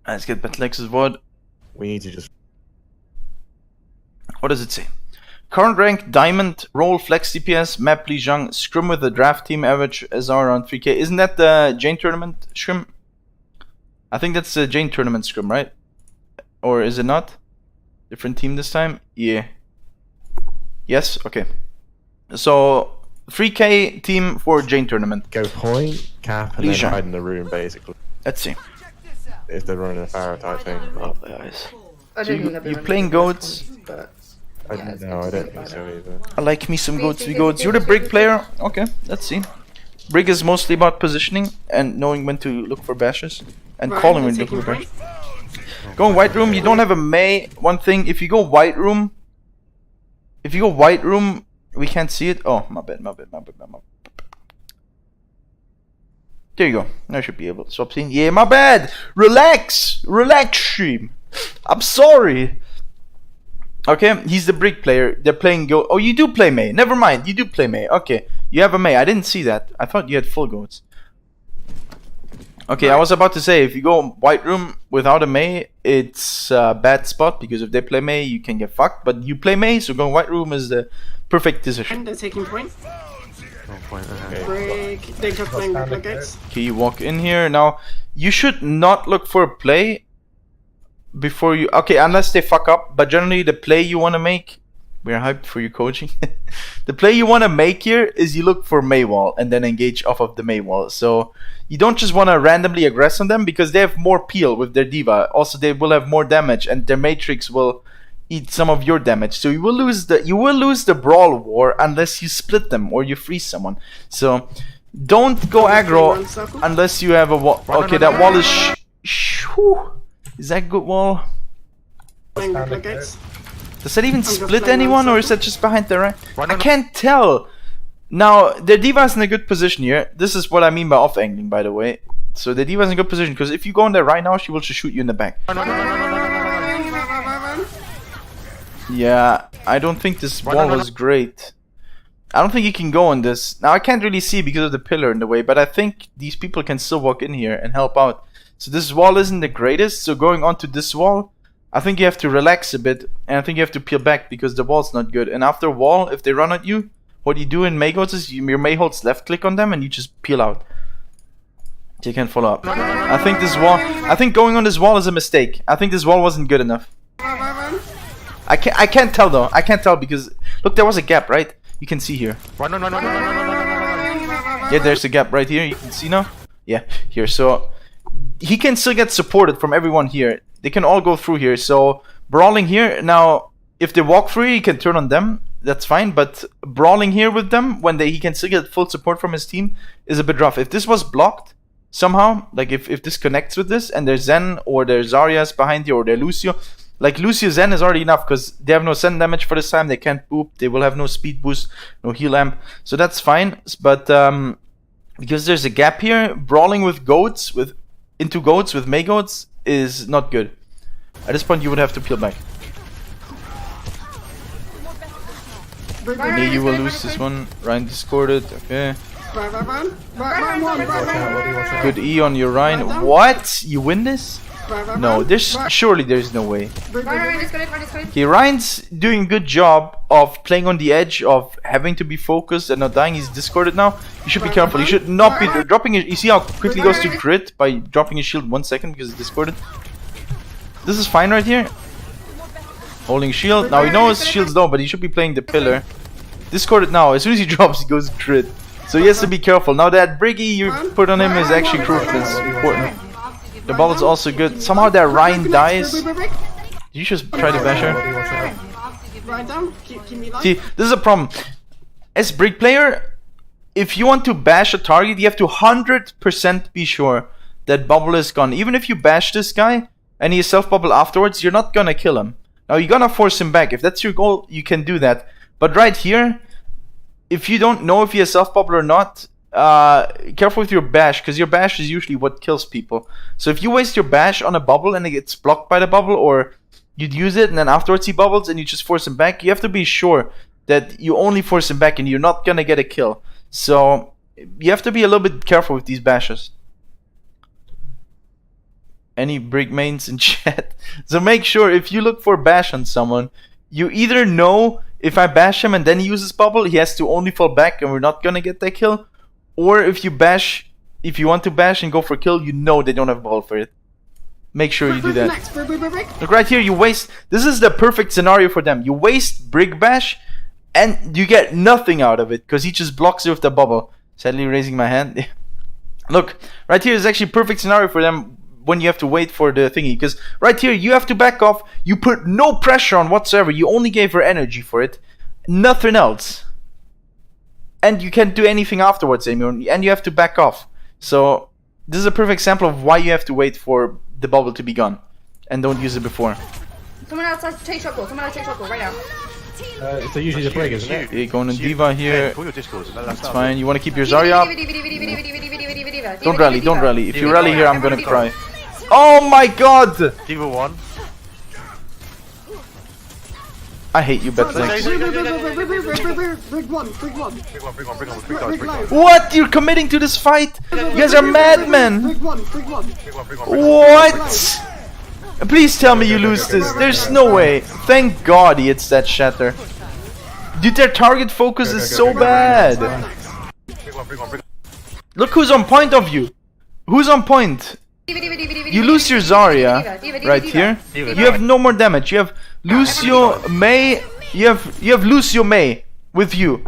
Let's get Betlex's VOD. We need to just... What does it say? Current rank, Diamond, Roll, Flex DPS, Map Lijiang, Scrim with the draft team, average SR around 3k. Isn't that the Jane tournament Scrim? I think that's the Jane tournament Scrim, right? Or is it not? Different team this time? Yeah. Yes? Okay. So, 3k team for Jane tournament. Go point, cap, and Lijiang. then hide in the room, basically. Let's see. If they're running a Pharaoh type thing. Oh, guys. I So didn't you're playing goats? But I don't think so either. I like me some goats, we goats. You're the Brig player? Okay, let's see. Brig is mostly about positioning and knowing when to look for bashes. And calling when to look for bashes. Go white room, you don't have a Mei. One thing, if you go white room, we can't see it. Oh, my bad. There you go. Now I should be able to stop seeing. Yeah, my bad. Relax, stream. I'm sorry. Okay, he's the Brig player. They're playing go. Oh, you do play Mei. Never mind, you do play Mei. Okay, you have a Mei. I didn't see that. I thought you had full goats. Okay, I was about to say, if you go white room without a Mei, it's a bad spot, because if they play Mei, you can get fucked. But you play Mei, so going white room is the perfect decision. and they're taking point. Okay. Break. They're just playing with gates. Okay, you walk in here. Now, you should not look for a play before you... Okay, unless they fuck up. But generally, the play you want to make... We're hyped for your coaching. The play you want to make here is you look for Mei wall and then engage off of the Mei wall. So you don't just want to randomly aggress on them, because they have more peel with their diva. Also, they will have more damage, and their matrix will eat some of your damage. So you will lose the brawl war unless you split them or you freeze someone. So don't go aggro unless you have a wall. Okay, that wall is is that good wall? Playing with gates. Does that even just split playing anyone, one or is that just behind the right? I can't tell. Now, their diva's in a good position here. This is what I mean by off-angling, by the way. So the diva's in a good position, because if you go in there right now, she will just shoot you in the back. Yeah, I don't think this wall was great. I don't think you can go on this. Now, I can't really see because of the pillar in the way, but I think these people can still walk in here and help out. So this wall isn't the greatest, so going onto this wall, I think you have to relax a bit, and I think you have to peel back, because the wall's not good. And after wall, if they run at you, what you do in Mei goats is your Mei holds left click on them and you just peel out. They can follow up. I think going on this wall is a mistake. I think this wall wasn't good enough. I can't tell though. I can't tell because look, there was a gap, right? You can see here. Yeah, there's a gap right here. You can see now. Yeah, here. So he can still get supported from everyone here. They can all go through here. So brawling here now. If they walk through, he can turn on them. That's fine. But brawling here with them when he can still get full support from his team is a bit rough. If this was blocked somehow, like if this connects with this, and there's Zen or there's Zarya's behind you or there's Lucio. Like Lucio Zen is already enough because they have no send damage for this time. They can't boop. They will have no speed boost, no heal amp. So that's fine. But because there's a gap here, brawling with goats, into goats with Mei goats is not good. At this point, you would have to peel back. Maybe you will lose this one. Ryan discorded. Okay. Good E on your Ryan. What? You win this? No, surely there's no way. Okay, Ryan's doing a good job of playing on the edge of having to be focused and not dying. He's discorded now. You should be careful. You should not be dropping it. You see how quickly he goes to crit by dropping his shield 1 second because he's discorded. This is fine right here. Holding shield. Now he knows shield's low, but he should be playing the pillar. Discorded now. As soon as he drops, he goes crit. So he has to be careful. Now that Brigitte you put on him is actually crucial. It's important. The ball is also good. Somehow that Ryan dies. You just try to bash her. See, this is a problem. As Brig player, if you want to bash a target, you have to 100% be sure that bubble is gone. Even if you bash this guy and he self-bubble afterwards, you're not gonna kill him. Now you're gonna force him back. If that's your goal, you can do that. But right here, if you don't know if he has self-bubble or not, careful with your bash, because your bash is usually what kills people. So if you waste your bash on a bubble and it gets blocked by the bubble, or you'd use it and then afterwards he bubbles and you just force him back, you have to be sure that you only force him back and you're not gonna get a kill. So you have to be a little bit careful with these bashes. any Brig mains in chat. So make sure if you look for bash on someone, you either know if I bash him and then he uses bubble, he has to only fall back and we're not gonna get that kill. Or if you bash, if you want to bash and go for kill, you know they don't have bubble for it. Make sure you do that. Look right here, you waste. This is the perfect scenario for them. You waste Brig bash and you get nothing out of it because he just blocks it with the bubble. Sadly raising my hand. Look, right here is actually a perfect scenario for them when you have to wait for the thingy. Because right here, you have to back off. You put no pressure on whatsoever. You only gave her energy for it. Nothing else. And you can't do anything afterwards anymore. And you have to back off. So, this is a perfect example of why you have to wait for the bubble to be gone. And don't use it before. Someone outside take shotgun. Someone outside take shotgun right now. It's usually the Brig, isn't it? You're going to Diva here. Call your Discord. That's fine. You want to keep your Zarya up? Don't rally, don't rally. If you rally here, I'm gonna cry. Oh my god! Diva 1. I hate you, Betflex. Brig one. Bring on. What? You're committing to this fight? You guys are madmen! Brig one. What? Please tell me you lose this. There's no way. Thank God he hits that shatter. Dude, their target focus is so bad. Look who's on point of you. Who's on point? You lose your Zarya right here. You have no more damage. You have Lucio, Mei. You have Lucio, Mei with you,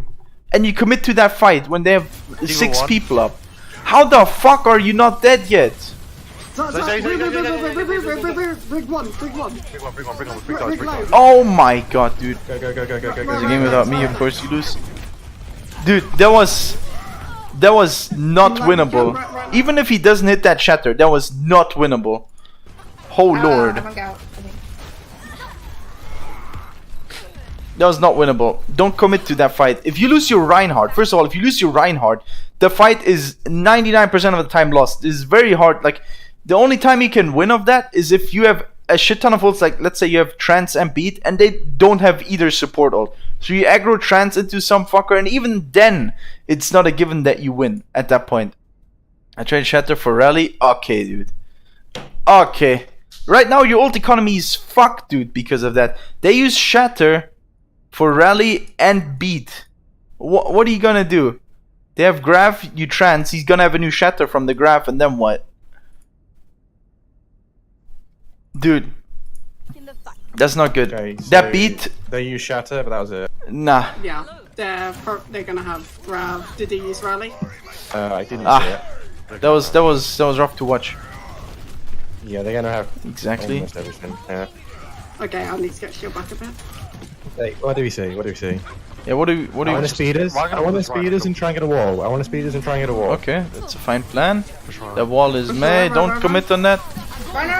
and you commit to that fight when they have 6 people up. How the fuck are you not dead yet? Brig one. Oh my god, dude. Go. It's a game without me, of course you lose. Dude, that was not winnable. Even if he doesn't hit that shatter, that was not winnable. Oh lord. That was not winnable. Don't commit to that fight. If you lose your Reinhardt, first of all, if you lose your Reinhardt, the fight is 99% of the time lost. It's very hard. Like, the only time you can win of that is if you have a shit ton of ults. Like, let's say you have Trance and Beat, and they don't have either support ult. So you aggro Trance into some fucker, and even then, it's not a given that you win at that point. I tried Shatter for Rally. Okay, dude. Okay. Right now, your ult economy is fucked, dude, because of that. They use Shatter for Rally and Beat. What are you gonna do? They have Graph, you Trance, he's gonna have a new Shatter from the Graph, and then what? Dude. That's not good. Okay, so that Beat... They use Shatter, but that was it. Nah. Yeah, they're gonna have Grav. Did he use Rally? I didn't see it. That was rough to watch. Yeah, they're gonna have Exactly. almost everything. Yeah. Okay, I need to get your back a bit. Hey, what do we see? Yeah, what do I you... want the speeders. I want the speeders and try and get a wall. Okay, that's a fine plan. The wall is made. Don't commit on that. Run.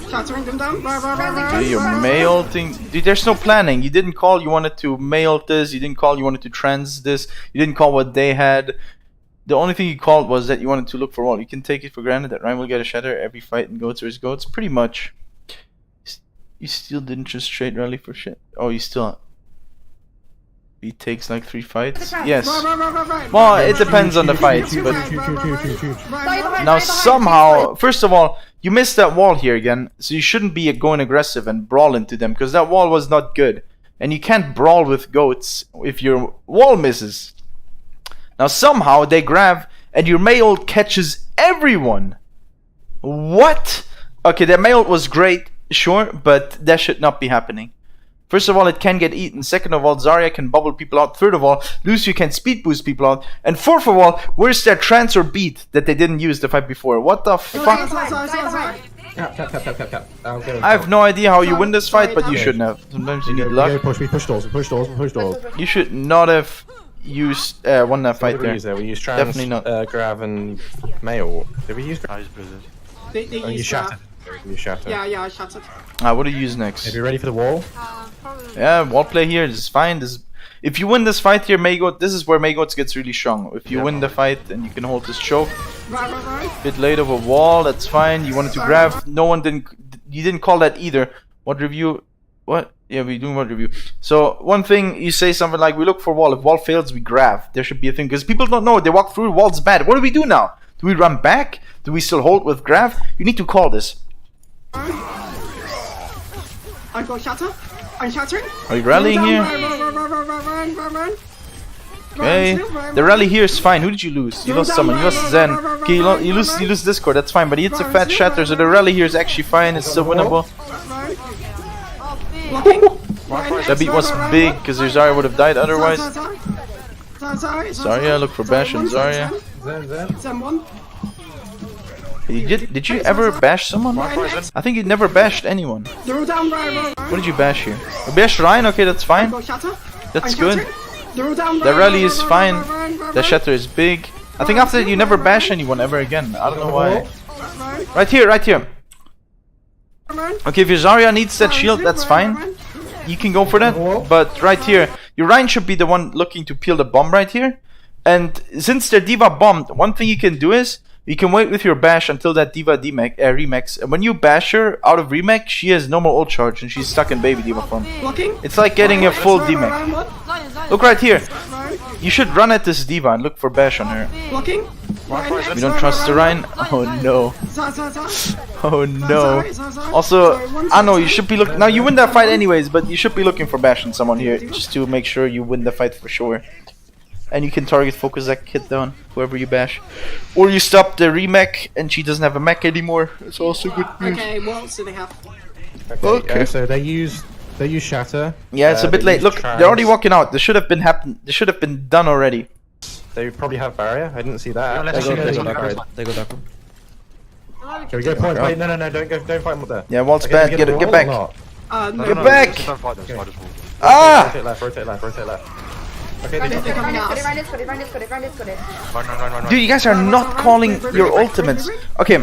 Shattering them down. Do your mail thing. Dude, there's no planning. You didn't call you wanted to mail this. You didn't call you wanted to trans this. You didn't call what they had. The only thing you called was that you wanted to look for wall. You can take it for granted that Ryan will get a shatter every fight and goats versus goats. Pretty much. You still didn't just trade Rally for shit. Oh, you still... He takes like 3 fights? Yes. Well, it depends on the fights, but... Now somehow... First of all, you missed that wall here again, so you shouldn't be going aggressive and brawl into them, because that wall was not good. And you can't brawl with goats if your wall misses. Now somehow they grab, and your Mei ult catches everyone! What? Okay, that Mei ult was great, sure, but that should not be happening. First of all, it can get eaten. Second of all, Zarya can bubble people out. Third of all, Lucio can speed boost people out. And fourth of all, where's that trance or beat that they didn't use the fight before? What the fuck? Cap. I have no idea how you win this fight, but you shouldn't have. Sometimes you need luck. Push doors. You should not have used won that fight there. We use Trans, Definitely not. Grav and Mail. Did we use Grav? They You use Shattered. You Shattered. Yeah, I shattered. What do you use next? Are you ready for the wall? Yeah, wall play here is fine. If you win this fight here, Maygoat, this is where Maygoats gets really strong. If you win the fight and you can hold this choke, Right. bit late of a wall, that's fine. You wanted to grab, you didn't call that either. What review? What? Yeah, we're doing what review. So one thing, you say something like, we look for wall. If wall fails, we grab. There should be a thing, because people don't know. They walk through, wall's bad. What do we do now? Do we run back? Do we still hold with Grav? You need to call this. I got shatter. I'm shattering. Are you rallying here? Run. Okay, the rally here is fine. Who did you lose? You lost someone. You lost Zen. Okay, you lose Discord. That's fine. But he hits a fat shatter, so the rally here is actually fine. It's still winnable. That beat was big because Zarya would have died otherwise. Zarya, look for bash and Zarya. Zen 1. Did you ever bash someone? I think you never bashed anyone. What did you bash here? You bashed Ryan? Okay, that's fine. That's good. The rally is fine. The shatter is big. I think after that you never bash anyone ever again. I don't know why. Right here, right here. Okay, if your Zarya needs that shield, that's fine. You can go for that. But right here, your Ryan should be the one looking to peel the bomb right here. And since their D.Va bombed, one thing you can do is you can wait with your bash until that D.Va remix. And when you bash her out of remix, she has no more ult charge and she's stuck in baby D.Va form. It's like getting a full D.Va. Look right here. You should run at this D.Va and look for bash on her. You don't trust the Ryan? Oh no. Oh no. Also, I know you should be looking. Now you win that fight anyways, but you should be looking for bash on someone here just to make sure you win the fight for sure. And you can target focus that kid down, whoever you bash. Or you stop the remake and she doesn't have a mech anymore. It's also good news. Okay, what else do they have? Okay. So they use shatter. Yeah, it's a bit late. Look, they're already walking out. This should have been done already. They probably have barrier. I didn't see that. They go dark. Can we go point? Wait, no, don't fight them up there. Yeah, wall's bad. Get back. No. Get back! Rotate Ah! Rotate left. Okay, They're they coming out. Dude, you guys are not calling your ultimates. Okay,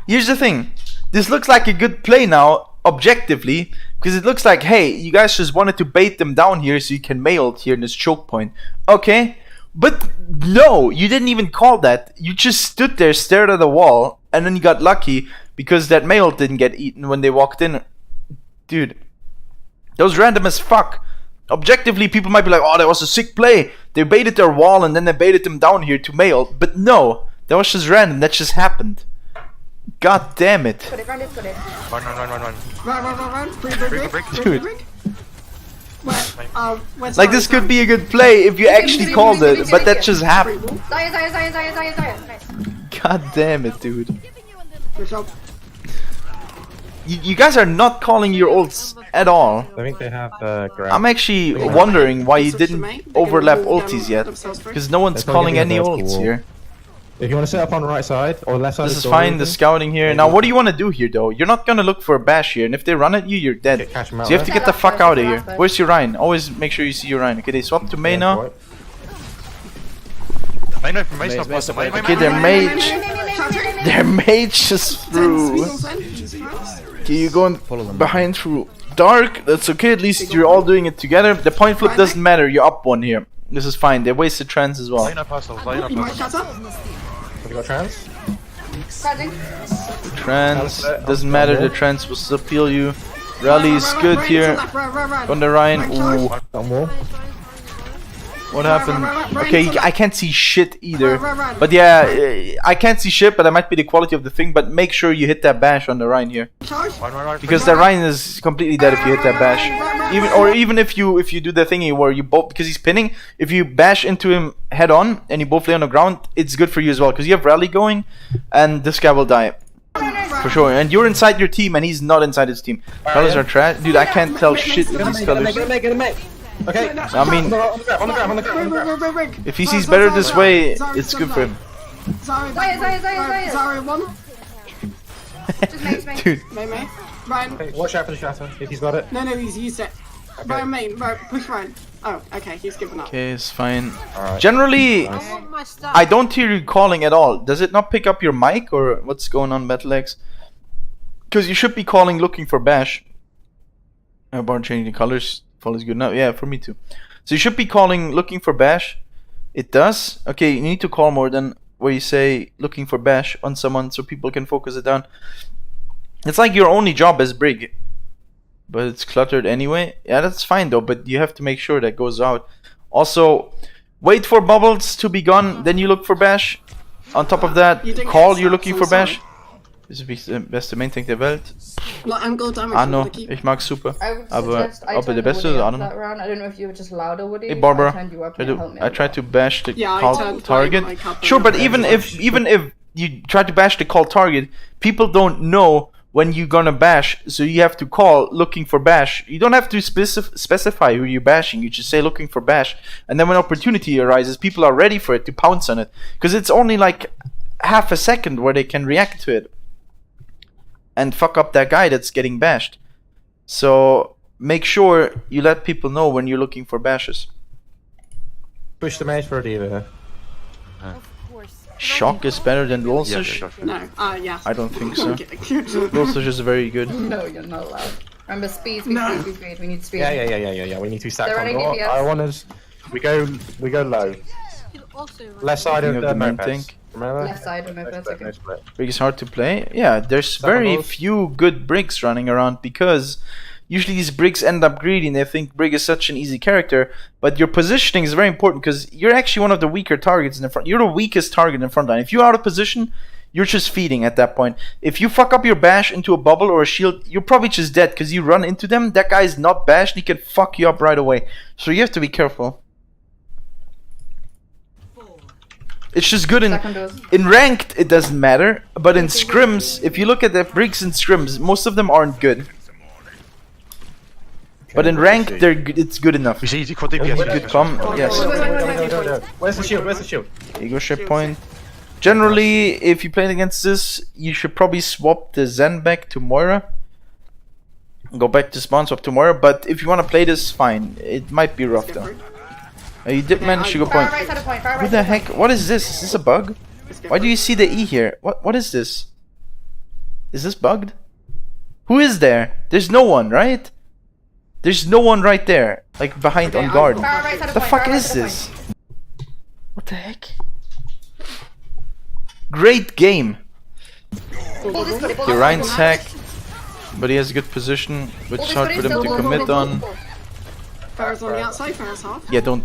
here's the thing. This looks like a good play now, objectively, because it looks like, hey, you guys just wanted to bait them down here so you can Mei ult here in this choke point. Okay, but no, you didn't even call that. You just stood there, stared at the wall, and then you got lucky because that Mei ult didn't get eaten when they walked in. Dude, that was random as fuck. Objectively, people might be like, oh, that was a sick play. They baited their wall and then they baited them down here to Mei ult. But no, that was just random. That just happened. God damn it. Run. Dude. Where's Like, this could be a good play if you actually called it, but that just happened. God damn it, dude. Good job. You guys are not calling your ults at all. I think they have grab. I'm actually wondering why you didn't overlap ultis yet. Because no one's calling any ults here. If you want to set up on the right side or left side, This is fine, the scouting here. Now, what do you want to do here, though? You're not gonna look for a bash here, and if they run at you, you're dead. catch 'em So out you have to there. get the fuck out of here. Where's your Ryan? Always make sure you see your Ryan. Okay, they swap to Mei now. Okay, their mage. Their mage just through. Okay, you're going behind through dark. That's okay, at least you're all doing it together. The point flip doesn't matter, you're up one here. This is fine, they wasted trans as well. You might shatter. Have you got trans? Trans, doesn't matter, the trans will still peel you. Rally is good here. On the Ryan, ooh. Got more. What happened? Okay, I can't see shit either. But yeah, I can't see shit, but that might be the quality of the thing. But make sure you hit that bash on the Ryan here. Because the Ryan is completely dead if you hit that bash. Even if you do the thingy where you both, because he's pinning, if you bash into him head on and you both lay on the ground, it's good for you as well because you have rally going, and this guy will die for sure. And you're inside your team and he's not inside his team. Colors are trash, dude. I can't tell shit with these colors. Okay. I mean, on the ground. if he sees better this way, it's good for him. Zarya 1. Dude. Mei. Ryan. Okay, watch out for the shatter if he's got it. No, he's used it. Ryan main. Push Ryan. Oh, okay, he's given up. Okay, it's fine. Alright. Generally, Nice. I don't hear you calling at all. Does it not pick up your mic or what's going on, BattleX? Because you should be calling looking for bash. Barn changing the colors. Follows good now. Yeah, for me too. So you should be calling looking for bash. It does. Okay, you need to call more than where you say looking for bash on someone so people can focus it down. It's like your only job as Brig. But it's cluttered anyway. Yeah, that's fine though, but you have to make sure that goes out. Also, wait for bubbles to be gone, then you look for bash. On top of that, You didn't Call, get you're stats, looking I'm for sorry. bash. Das ist die beste Main-Tank der Welt. Like, I'm gold damage. Anno, for the keep. ich mag's super. I would Aber suggest I ob er turned der Beste ist, Woody I up don't know. that round. I don't know if you were just louder, Woody. Hey but Barbara, I turned you up and it helped me. I tried to bash the Yeah, I call turned target. my cup Sure, and but I even bash. if you try to bash the call target, people don't know when you're gonna bash, so you have to call looking for bash. You don't have to specify who you're bashing. You just say looking for bash, and then when opportunity arises, people are ready for it to pounce on it because it's only like half a second where they can react to it and fuck up that guy that's getting bashed. So make sure you let people know when you're looking for bashes. Push the mage for a diva. Shock is better than Yeah, Lulsish? yeah, sure. No, yeah. I don't think so. I'm kidding. Lulsish is very good. No, you're not allowed. Remember, speed. No. We need speed. Yeah. We need to stack They're on. running What DPS. I want is we go low. Left side Thinking of of the the main mopeds. tank. Remember? Left side, remember, No that's split, okay. no split. Brig is hard to play. Yeah, there's Stuff on very both. few good Brigs running around because usually these Brigs end up greedy and they think Brig is such an easy character. But your positioning is very important because you're actually one of the weaker targets in the front. You're the weakest target in front line. If you're out of position, you're just feeding at that point. If you fuck up your bash into a bubble or a shield, you're probably just dead because you run into them. That guy's not bashed. He can fuck you up right away. So you have to be careful. It's just good Second dose. in ranked. It doesn't matter, but in scrims, if you look at the Brigs in scrims, most of them aren't good. But in ranked, it's good enough. We see easy for DPS. Good com, yes. Where's the shield? Where's the shield? Ego ship point. Generally, if you play against this, you should probably swap the Zen back to Moira. Go back to spawn, swap to Moira. But if you want to play this, fine. It might be rough though. You did manage to go Far point. right side of point. Far right Who the side of heck? point. What is this? Is this a bug? Why do you see the E here? What is this? Is this bugged? Who is there? There's no one, right? There's no one right there, like behind on guard. Far right side of The point. fuck far right is side of this? What the heck? Great game. point. Pull this, pull this, Ryan's pull hack, but he has a good position, which is hard for them to commit on. Farah's on the outside, Farah's half. Yeah, don't.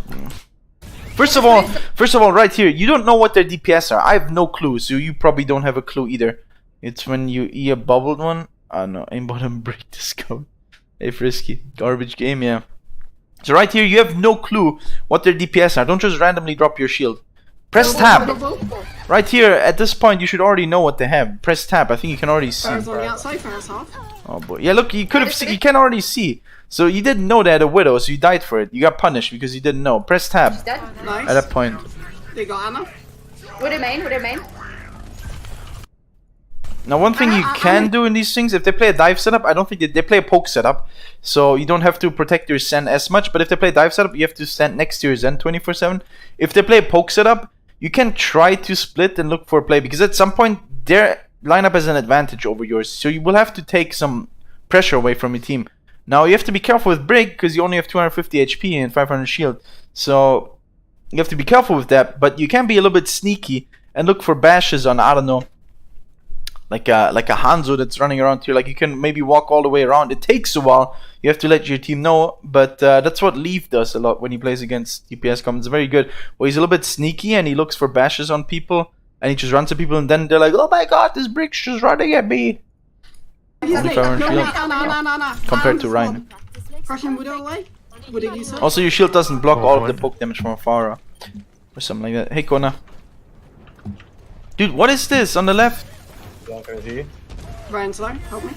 First of all, right here, you don't know what their DPS are. I have no clue, so you probably don't have a clue either. It's when you E a bubbled one. Oh no, aim bottom break this code. Hey, Frisky, garbage game, yeah. So right here, you have no clue what their DPS are. Don't just randomly drop your shield. Press tab. Right here, at this point, you should already know what they have. Press tab. I think you can already see. Farah's on the outside, Farah's half. Oh boy. Yeah, look, you could have seen. You can already see. So you didn't know they had a widow, so you died for it. You got punished because you didn't know. Press tab Dead. Nice. at that point. They got Anna. Would it main? Now, one thing you can do in these things, if they play a dive setup, I don't think they play a poke setup, so you don't have to protect your Zen as much. But if they play a dive setup, you have to stand next to your Zen 24/7. If they play a poke setup, you can try to split and look for a play because at some point their lineup has an advantage over yours, so you will have to take some pressure away from your team. Now you have to be careful with Brig because you only have 250 HP and 500 shield, so you have to be careful with that. But you can be a little bit sneaky and look for bashes on, I don't know, like a Hanzo that's running around here. Like you can maybe walk all the way around. It takes a while. You have to let your team know, but that's what Leaf does a lot when he plays against DPS comms. It's very good. Well, he's a little bit sneaky and he looks for bashes on people and he just runs at people and then they're like, oh my god, this Brig's just running at me. He's late. 500 No, shield. no. Compared to Ryan. Russian Widow away. Widow use it. Also, your shield doesn't block all of the poke damage from afar or something like that. Hey, Kona. Dude, what is this on the left? Ryan's low. Help me.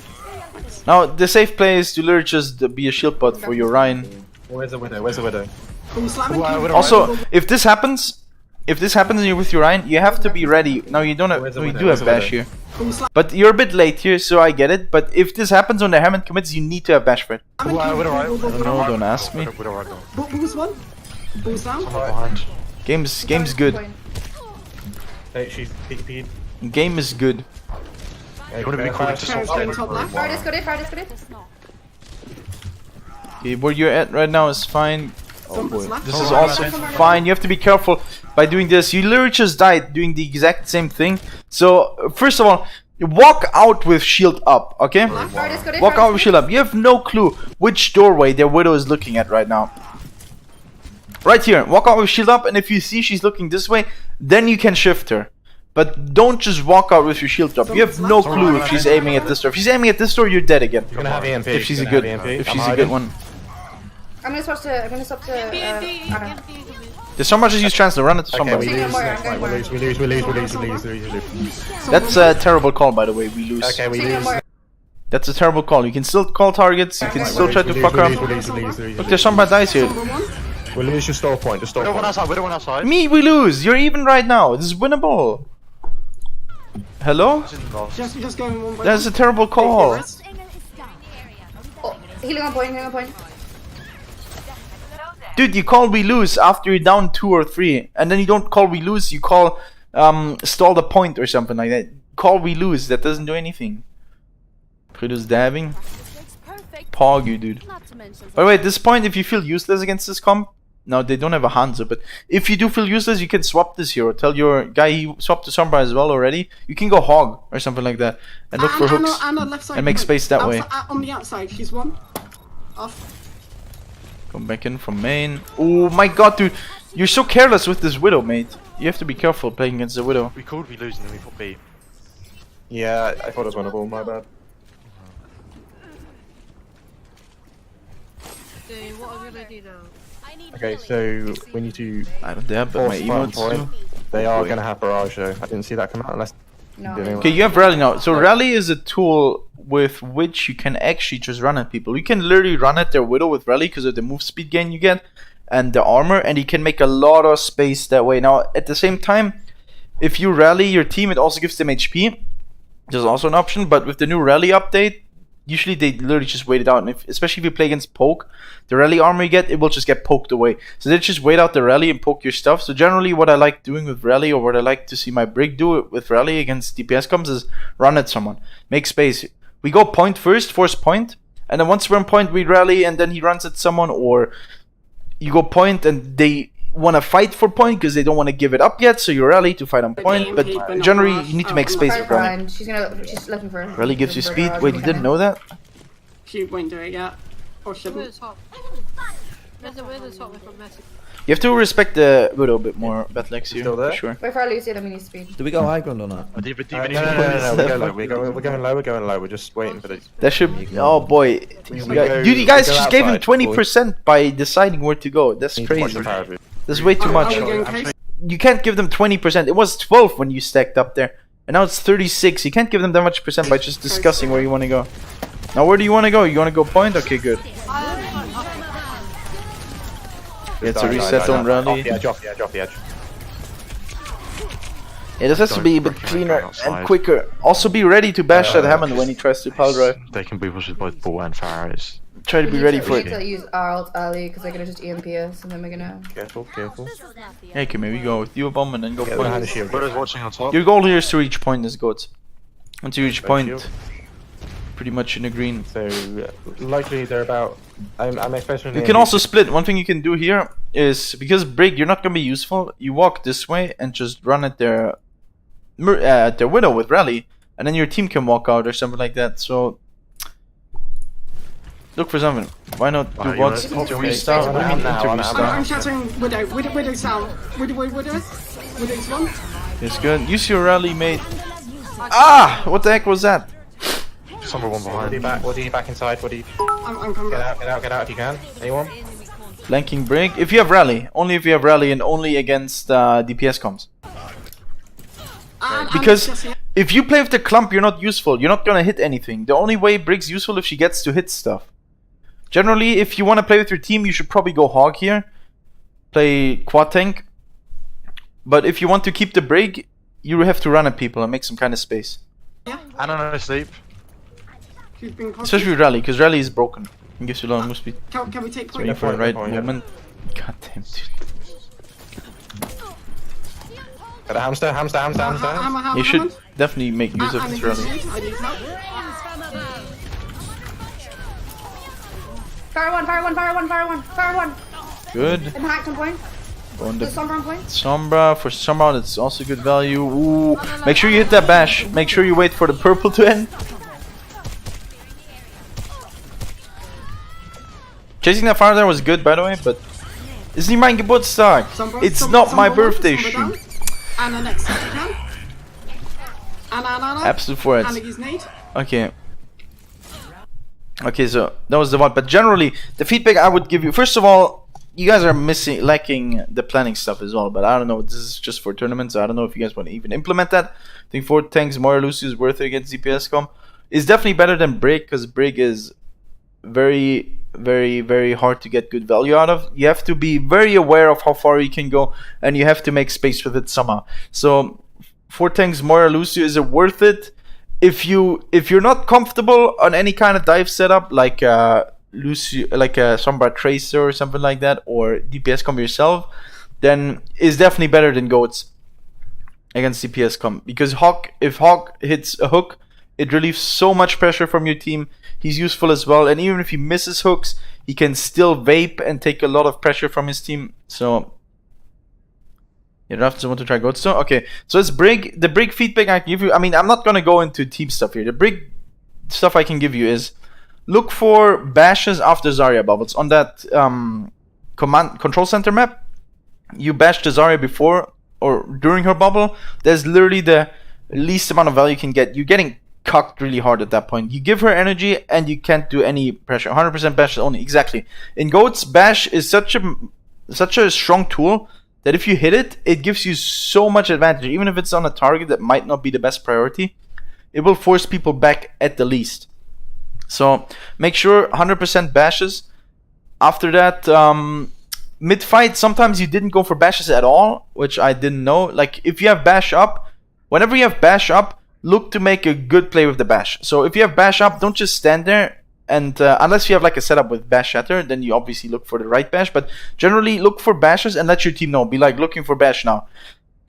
Thanks. Now, the safe play is to literally just be a shield bot for your Ryan. Where's the widow? Where's the widow? Full slamming. Also, if this happens and you're with your Ryan, you have to be ready. Now, you don't have, Where's the no, you window? do Where's have the bash window? here. Full slam. But you're a bit late here, so I get it. But if this happens when the Hammond commits, you need to have bash for it. Widow right. No, don't ask me. We don't want to. Bulls one. Bulls down. Behind. Game's good. Hey, she's peek. Game is good. You want to be cool to Farah's going top left. Far disco it. Okay, where you're at right now is fine. Oh boy, left. this is also fine. You have to be careful by doing this. You literally just died doing the exact same thing. So first of all, walk out with shield up, okay? Far disco it. Walk out with shield up. You have no clue which doorway their widow is looking at right now. Right here, walk out with shield up, and if you see she's looking this way, then you can shift her. But don't just walk out with your shield drop. You have no clue if she's aiming at this door. If she's aiming at this door, you're dead again. You're gonna have EMP. If she's a You're good, gonna have EMP. if she's a good one. I'm gonna swap to. Anna. There's so much as use Chancellor. Run it to Okay, somebody. we lose. I'm going more. We lose. That's a terrible call, by the way. We lose. Okay, we lose. That's a terrible call. You can still call targets. You can still try to fuck her up. Look, there's somebody dies here. We'll lose your stall point. Just stall We don't want point. outside. We don't want outside. Me, we lose. You're even right now. This is winnable. Hello? Just going one by That's a one. terrible call. Oh, healing on point. Healing on point. Dude, you call we lose after you're down 2 or 3. And then you don't call we lose. You call stall the point or something like that. Call we lose. That doesn't do anything. Predo's dabbing. Pog you, dude. By the way, at this point, if you feel useless against this comp, now they don't have a Hanzo, but if you do feel useless, you can swap this hero. Tell your guy he swapped to Sombra as well already. You can go hog or something like that and look for hooks Anna left side and make space that way. On the outside, she's one. Off. Come back in from main. Oh my god, dude. You're so careless with this Widow, mate. You have to be careful playing against the Widow. We could be losing and we put B. Yeah, I thought it was winnable. My bad. Dude, what are we gonna do now? Okay, so we need to I don't dare, but my force fight emotes point. do. They are gonna have barrage though. I didn't see that come out unless. No. Okay, you have Rally now. So Rally is a tool with which you can actually just run at people. You can literally run at their Widow with Rally because of the move speed gain you get and the armor, and you can make a lot of space that way. Now, at the same time, if you rally your team, it also gives them HP. There's also an option, but with the new Rally update, usually they literally just wait it out, and especially if you play against poke, the rally armor you get, it will just get poked away. So they just wait out the rally and poke your stuff. So generally what I like doing with rally, or what I like to see my Brig do with rally against DPS comps, is run at someone, make space. We go point first, force point, and then once we're on point we rally and then he runs at someone, or you go point and they want to fight for point because they don't want to give it up yet, so you rally to fight on point. But generally you need to make space for rally. She's looking for. Rally gives you speed. Wait, you didn't know that? She won't do it yet. Or We're shouldn't. the top. We're the top with a message. You have to respect the Widow a bit more, Batlex, here, Still there? for sure. Wait for Lucy, then we need speed. Do we go high ground or not? I did, but No, even no, if no, we go low. We're going low. We're just waiting for the. That should. Oh boy, We dude, go- you guys we go just gave him outside, 20% by deciding where to go. That's Need to watch crazy. the parachute. That's way too much. Are we going crazy? You can't give them 20%. It was 12 when you stacked up there, and now it's 36. You can't give them that much percent by just discussing where you want to go. Now, where do you want to go? You want to go point? Okay, good. Yeah, it's a reset on rally. Off the edge. Yeah, this has to be a bit Don't cleaner go outside. and quicker. Also, be ready to bash that Hammond when he tries to power drive. They can be pushed with both ball and Farris. Try to be ready for We it. need to use our ult early because they're gonna just EMP us and then we're gonna. Careful. Yeah, okay, maybe go with you bomb and then go Get behind the point. shield. Brothers watching on top. Your goal here is to reach point as goats. Once you reach Right point, shield. pretty much in the green. So likely they're about. I'm expecting. You can also split. One thing you can do here is, because Brig, you're not gonna be useful. You walk this way and just run at their Widow with rally, and then your team can walk out or something like that. So look for something. Why not do Alright, what's you wanna- into okay, restart? What do you mean now, into I'm restart? I'm shouting Widow. Widow's down. Widow's one. It's good. Use your rally, mate. Ah! What the heck was that? Somewhere one What do you behind. back inside? What do you I'm coming back. get out if you can. Anyone? Flanking Brig. If you have rally, only if you have rally, and only against DPS comms. Because if you play with the clump, you're not useful. You're not gonna hit anything. The only way Brig's useful if she gets to hit stuff. Generally, if you want to play with your team, you should probably go hog here. Play quad tank. But if you want to keep the Brig, you have to run at people and make some kind of space. And on no sleep. She's been Especially with rally, because rally is broken. It gives you a lot of move speed. Can we take point? Waiting for the right point, yeah. movement. God damn, dude. Got a hamster. You should definitely make use of this rally. I need help. Fire one. Good. Impact on point. Go on The the Sombra on point. Sombra. For Sombra, that's also good value. Ooh. Make sure you hit that bash. Make sure you wait for the purple to end. Chasing that fire there was good, by the way, but ist nicht mein Geburtstag. It's not my birthday shoot. And the next if you can. Absolute foreheads. Panic is need. Okay. Okay, so that was the one. But generally, the feedback I would give you, first of all, you guys are lacking the planning stuff as well. But I don't know, this is just for tournaments. So I don't know if you guys want to even implement that. I think 4 tanks, Moira Lucy is worth it against DPS comp. It's definitely better than Brig, because Brig is very, very, very hard to get good value out of. You have to be very aware of how far you can go, and you have to make space with it somehow. So 4 tanks, Moira Lucy, is it worth it? If you're not comfortable on any kind of dive setup like Lucy, like a Sombra Tracer or something like that, or DPS comp yourself, then it's definitely better than Goats against DPS comp, because if Hawk hits a hook, it relieves so much pressure from your team. He's useful as well, and even if he misses hooks, he can still vape and take a lot of pressure from his team. So you don't have to want to try Goats though? Okay, so it's Brig. The Brig feedback I can give you, I mean, I'm not gonna go into team stuff here. The Brig stuff I can give you is look for bashes after Zarya bubbles. On that control center map, you bash the Zarya before or during her bubble. There's literally the least amount of value you can get. You're getting cucked really hard at that point. You give her energy and you can't do any pressure. 100% bash only. Exactly. In Goats, bash is such a strong tool that if you hit it, it gives you so much advantage. Even if it's on a target that might not be the best priority, it will force people back at the least. So make sure 100% bashes. After that, mid-fight, sometimes you didn't go for bashes at all, which I didn't know. Like, if you have bash up, whenever you have bash up, look to make a good play with the bash. So if you have bash up, don't just stand there. And unless you have like a setup with bash shatter, then you obviously look for the right bash. But generally, look for bashes and let your team know. Be like, looking for bash now.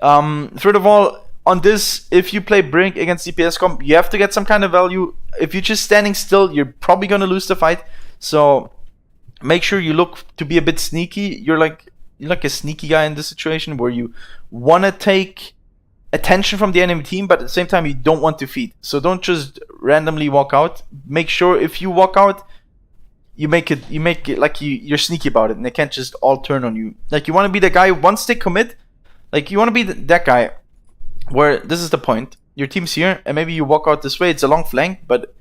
Third of all, on this, if you play Brink against DPS comp, you have to get some kind of value. If you're just standing still, you're probably going to lose the fight. So make sure you look to be a bit sneaky. You're like a sneaky guy in this situation where you want to take attention from the enemy team, but at the same time you don't want to feed. So don't just randomly walk out. Make sure if you walk out, you make it like you're sneaky about it, and they can't just all turn on you. Like, you want to be the guy, once they commit, like, you want to be that guy where this is the point. Your team's here, and maybe you walk out this way. It's a long flank, but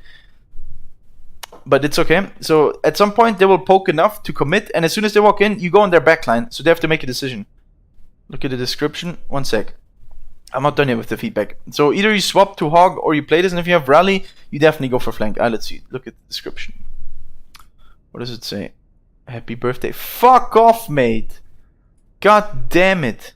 it's okay. So at some point they will poke enough to commit, and as soon as they walk in, you go on their backline. So they have to make a decision. Look at the description. One sec. I'm not done yet with the feedback. So either you swap to Hog or you play this, and if you have Rally, you definitely go for flank. Let's see. Look at the description. What does it say? Happy birthday. Fuck off, mate. God damn it.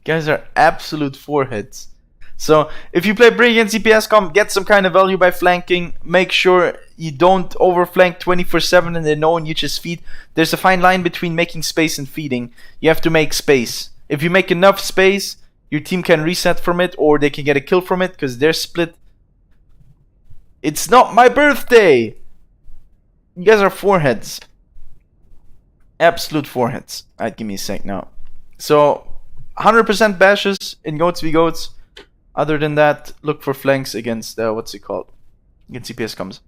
Guys are absolute foreheads. So if you play Brig against CPS comp, get some kind of value by flanking. Make sure you don't overflank 24/7 and then no one you just feed. There's a fine line between making space and feeding. You have to make space. If you make enough space, your team can reset from it, or they can get a kill from it because they're split. It's not my birthday! You guys are foreheads. Absolute foreheads. Alright, give me a sec now. So 100% bashes in Goats v Goats. Other than that, look for flanks against what's it called? Against CPS comes.